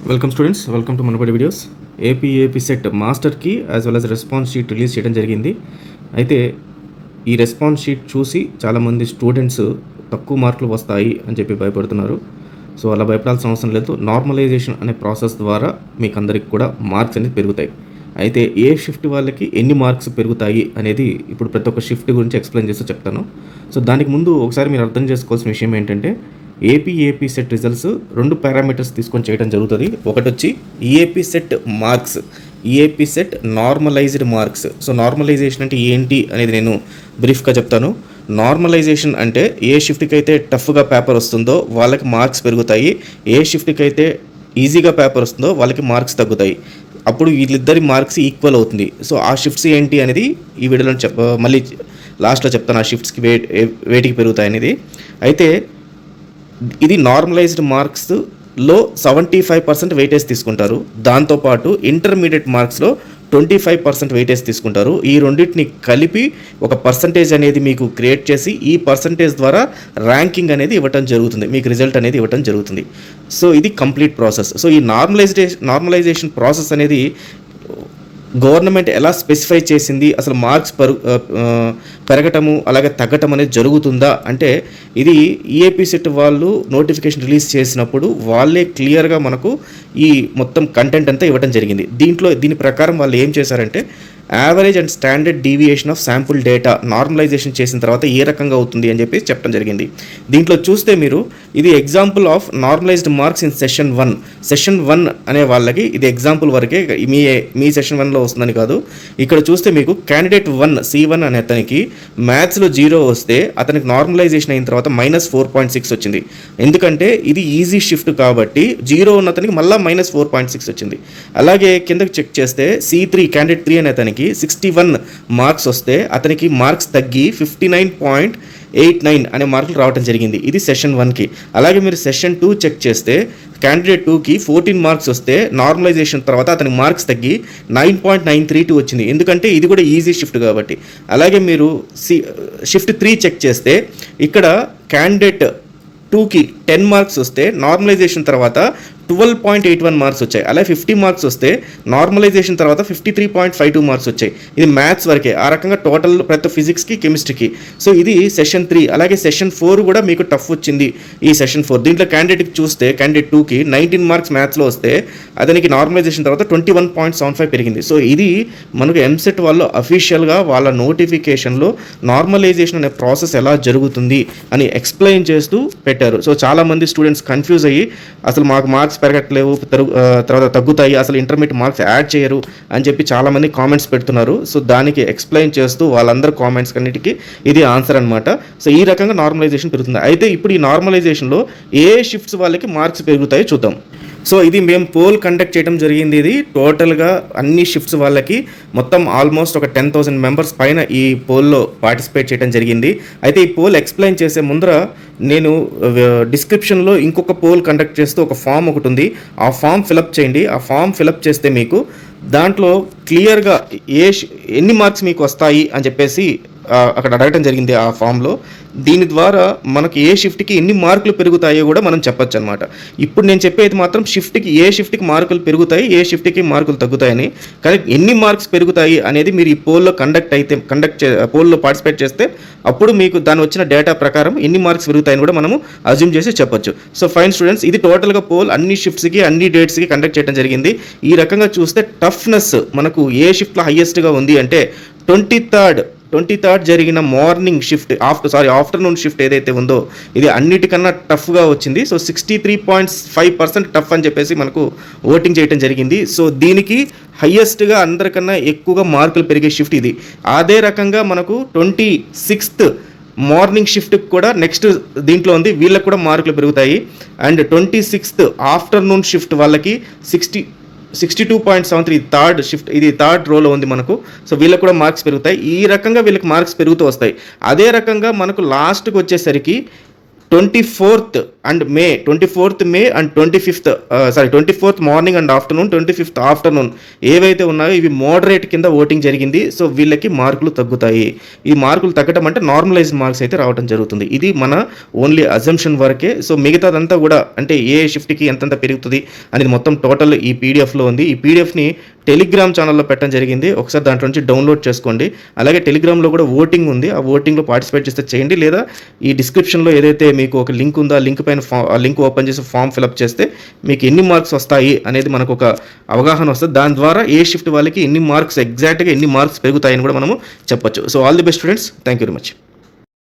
Welcome students, welcome to Manabadi videos. AP SET మాస్టర్కి as well as response sheet release చేయడం జరిగింది. అయితే ఈ రెస్పాన్స్ షీట్ చూసి చాలామంది స్టూడెంట్స్ తక్కువ మార్కులు వస్తాయి అని చెప్పి భయపడుతున్నారు. సో అలా భయపడాల్సిన అవసరం లేదు. నార్మలైజేషన్ అనే ప్రాసెస్ ద్వారా మీకు అందరికి కూడా మార్క్స్ అనేది పెరుగుతాయి. అయితే ఏ షిఫ్ట్ వాళ్ళకి ఎన్ని మార్క్స్ పెరుగుతాయి అనేది ఇప్పుడు ప్రతి ఒక్క షిఫ్ట్ గురించి ఎక్స్ప్లెయిన్ చేస్తూ చెప్తాను. సో దానికి ముందు ఒకసారి మీరు అర్థం చేసుకోవాల్సిన విషయం ఏంటంటే ఏపీ సెట్ రిజల్ట్స్ రెండు పారామీటర్స్ తీసుకొని చేయడం జరుగుతుంది. ఒకటి వచ్చి EAP CET marks, EAP CET normalized marks. So normalization అంటే ఏంటి అనేది నేను బ్రీఫ్గా చెప్తాను. నార్మలైజేషన్ అంటే ఏ షిఫ్ట్కి అయితే టఫ్గా పేపర్ వస్తుందో వాళ్ళకి మార్క్స్ పెరుగుతాయి, ఏ షిఫ్ట్కి అయితే ఈజీగా పేపర్ వస్తుందో వాళ్ళకి మార్క్స్ తగ్గుతాయి. అప్పుడు వీళ్ళిద్దరి మార్క్స్ ఈక్వల్ అవుతుంది. సో ఆ షిఫ్ట్స్ ఏంటి అనేది ఈ వీడియోలో మళ్ళీ లాస్ట్లో చెప్తాను. ఆ షిఫ్ట్స్కి వేటికి పెరుగుతాయి అనేది. అయితే ఇది నార్మలైజ్డ్ మార్క్స్లో 75% వెయిటేజ్ తీసుకుంటారు. దాంతోపాటు ఇంటర్మీడియట్ మార్క్స్లో 25% వెయిటేజ్ తీసుకుంటారు. ఈ రెండింటిని కలిపి ఒక పర్సంటేజ్ అనేది మీకు క్రియేట్ చేసి ఈ పర్సంటేజ్ ద్వారా ర్యాంకింగ్ అనేది ఇవ్వటం జరుగుతుంది, మీకు రిజల్ట్ అనేది ఇవ్వటం జరుగుతుంది. సో ఇది కంప్లీట్ ప్రాసెస్. సో ఈ నార్మలైజేషన్ ప్రాసెస్ అనేది గవర్నమెంట్ ఎలా స్పెసిఫై చేసింది, అసలు మార్క్స్ పెరగటము అలాగే తగ్గటం అనేది జరుగుతుందా అంటే ఇది ఈఏపీ సెట్ వాళ్ళు నోటిఫికేషన్ రిలీజ్ చేసినప్పుడు వాళ్ళే క్లియర్గా మనకు ఈ మొత్తం కంటెంట్ అంతా ఇవ్వడం జరిగింది. దీని ప్రకారం వాళ్ళు ఏం చేశారంటే average and standard deviation of sample data normalization చేసిన తర్వాత ఏ రకంగా అవుతుంది అని చెప్పి చెప్పడం జరిగింది. దీంట్లో చూస్తే మీరు ఇది example of normalised marks in session 1 అనే వాళ్ళకి ఇది ఎగ్జాంపుల్ వరకే, మీ సెషన్ 1లో వస్తుందని కాదు. ఇక్కడ చూస్తే మీకు క్యాండిడేట్ 1 C1 అనే అతనికి మ్యాథ్స్లో 0 వస్తే అతనికి నార్మలైజేషన్ అయిన తర్వాత -4.6 వచ్చింది. ఎందుకంటే ఇది ఈజీ షిఫ్ట్ కాబట్టి 0 ఉన్న అతనికి మళ్ళీ -4.6 వచ్చింది. అలాగే కిందకి చెక్ చేస్తే C3 క్యాండిడేట్ 3 అనే అతనికి 61 మార్క్స్ వస్తే అతనికి మార్క్స్ తగ్గి 59.89 అనే మార్కులు రావడం జరిగింది. ఇది సెషన్ 1కి. అలాగే మీరు సెషన్ 2 చెక్ చేస్తే క్యాండిడేట్ 2కి 14 మార్క్స్ వస్తే నార్మలైజేషన్ తర్వాత అతనికి మార్క్స్ తగ్గి 9.932 వచ్చింది. ఎందుకంటే ఇది కూడా ఈజీ షిఫ్ట్ కాబట్టి. అలాగే మీరు షిఫ్ట్ 3 చెక్ చేస్తే ఇక్కడ క్యాండిడేట్ 2కి 10 మార్క్స్ వస్తే నార్మలైజేషన్ తర్వాత 12.81 మార్క్స్ వచ్చాయి. అలాగే 50 మార్క్స్ వస్తే నార్మలైజేషన్ తర్వాత 53.52 మార్క్స్ వచ్చాయి. ఇది మ్యాథ్స్ వరకే. ఆ రకంగా టోటల్ ప్రతి ఫిజిక్స్కి కెమిస్ట్రీకి. సో ఇది సెషన్ 3. అలాగే సెషన్ 4 కూడా మీకు టఫ్ వచ్చింది ఈ సెషన్ 4. దీంట్లో క్యాండిడేట్కి చూస్తే క్యాండిడేట్ 2కి 19 మార్క్స్ మ్యాథ్స్లో వస్తే అతనికి నార్మలైజేషన్ తర్వాత 21.75 పెరిగింది. సో ఇది మనకు ఎంసెట్ వాళ్ళు అఫీషియల్గా వాళ్ళ నోటిఫికేషన్లో నార్మలైజేషన్ అనే ప్రాసెస్ ఎలా జరుగుతుంది అని ఎక్స్ప్లెయిన్ చేస్తూ పెట్టారు. సో చాలామంది స్టూడెంట్స్ కన్ఫ్యూజ్ అయ్యి అసలు మాకు మార్క్స్ పెరగట్లేవు, తర్వాత తగ్గుతాయి, అసలు ఇంటర్మీడియట్ మార్క్స్ యాడ్ చేయరు అని చెప్పి చాలామంది కామెంట్స్ పెడుతున్నారు. సో దానికి ఎక్స్ప్లెయిన్ చేస్తూ వాళ్ళందరూ కామెంట్స్ అన్నిటికీ ఇది ఆన్సర్ అనమాట. సో ఈ రకంగా నార్మలైజేషన్ పెరుగుతుంది. అయితే ఇప్పుడు ఈ నార్మలైజేషన్లో ఏ షిఫ్ట్స్ వాళ్ళకి మార్క్స్ పెరుగుతాయో చూద్దాం. సో ఇది మేము పోల్ కండక్ట్ చేయడం జరిగింది. ఇది టోటల్గా అన్ని షిఫ్ట్స్ వాళ్ళకి మొత్తం ఆల్మోస్ట్ ఒక 10,000 మెంబర్స్ పైన ఈ పోల్లో పార్టిసిపేట్ చేయడం జరిగింది. అయితే ఈ పోల్ ఎక్స్ప్లెయిన్ చేసే ముందర నేను డిస్క్రిప్షన్లో ఇంకొక పోల్ కండక్ట్ చేస్తూ ఒక ఫామ్ ఒకటి ఉంది, ఆ ఫామ్ ఫిలప్ చేయండి. ఆ ఫామ్ ఫిలప్ చేస్తే మీకు దాంట్లో క్లియర్గా ఎన్ని మార్క్స్ మీకు వస్తాయి అని చెప్పేసి అక్కడ అడగటం జరిగింది ఆ ఫామ్లో. దీని ద్వారా మనకి ఏ షిఫ్ట్కి ఎన్ని మార్కులు పెరుగుతాయో కూడా మనం చెప్పొచ్చు అనమాట. ఇప్పుడు నేను చెప్పేది మాత్రం ఏ షిఫ్ట్కి మార్కులు పెరుగుతాయి, ఏ షిఫ్ట్కి మార్కులు తగ్గుతాయని. కానీ ఎన్ని మార్క్స్ పెరుగుతాయి అనేది మీరు ఈ పోల్లో పోల్లో పార్టిసిపేట్ చేస్తే అప్పుడు మీకు దాని వచ్చిన డేటా ప్రకారం ఎన్ని మార్క్స్ పెరుగుతాయని కూడా మనము అజ్యూమ్ చేసి చెప్పొచ్చు. సో ఫైన్ స్టూడెంట్స్, ఇది టోటల్గా పోల్ అన్ని షిఫ్ట్స్కి అన్ని డేట్స్కి కండక్ట్ చేయడం జరిగింది. ఈ రకంగా చూస్తే టఫ్నెస్ మనకు ఏ షిఫ్ట్లో హైయెస్ట్గా ఉంది అంటే 23rd జరిగిన మార్నింగ్ షిఫ్ట్ ఆఫ్టర్నూన్ షిఫ్ట్ ఏదైతే ఉందో ఇది అన్నిటికన్నా టఫ్గా వచ్చింది. సో 63.5% టఫ్ అని చెప్పేసి మనకు ఓటింగ్ చేయడం జరిగింది. సో దీనికి హయ్యెస్ట్గా అందరికన్నా ఎక్కువగా మార్కులు పెరిగే షిఫ్ట్ ఇది. అదే రకంగా మనకు 26th మార్నింగ్ షిఫ్ట్కి కూడా నెక్స్ట్ దీంట్లో ఉంది, వీళ్ళకి కూడా మార్కులు పెరుగుతాయి. అండ్ 26th ఆఫ్టర్నూన్ షిఫ్ట్ వాళ్ళకి 62.73 థర్డ్ షిఫ్ట్, ఇది థర్డ్ రోలో ఉంది మనకు. సో వీళ్ళకి కూడా మార్క్స్ పెరుగుతాయి. ఈ రకంగా వీళ్ళకి మార్క్స్ పెరుగుతూ వస్తాయి. అదే రకంగా మనకు లాస్ట్కి వచ్చేసరికి 24th and May 24th May and 24th morning and afternoon, 25th afternoon ఏవైతే ఉన్నాయో ఇవి మోడరేట్ కింద ఓటింగ్ జరిగింది. సో వీళ్ళకి మార్కులు తగ్గుతాయి. ఈ మార్కులు తగ్గటం అంటే నార్మలైజ్డ్ మార్క్స్ అయితే రావడం జరుగుతుంది. ఇది మన ఓన్లీ అజంప్షన్ వరకే. సో మిగతాదంతా కూడా అంటే ఏ షిఫ్ట్కి ఎంతంత పెరుగుతుంది అనేది మొత్తం టోటల్ ఈ పీడిఎఫ్లో ఉంది. ఈ పీడిఎఫ్ని టెలిగ్రామ్ ఛానల్లో పెట్టడం జరిగింది. ఒకసారి దాంట్లో నుంచి డౌన్లోడ్ చేసుకోండి. అలాగే టెలిగ్రామ్లో కూడా ఓటింగ్ ఉంది. ఆ ఓటింగ్లో పార్టిసిపేట్ చేస్తే చేయండి, లేదా ఈ డిస్క్రిప్షన్లో ఏదైతే మీకు ఒక లింక్ ఉందో ఆ లింక్ పైన లింక్ ఓపెన్ చేసి ఫామ్ ఫిలప్ చేస్తే మీకు ఎన్ని మార్క్స్ వస్తాయి అనేది మనకు ఒక అవగాహన వస్తుంది. దాని ద్వారా ఏ షిఫ్ట్ వాళ్ళకి ఎన్ని మార్క్స్ ఎగ్జాక్ట్గా ఎన్ని మార్క్స్ పెరుగుతాయని కూడా మనము చెప్పొచ్చు. So all the best students, thank you very much.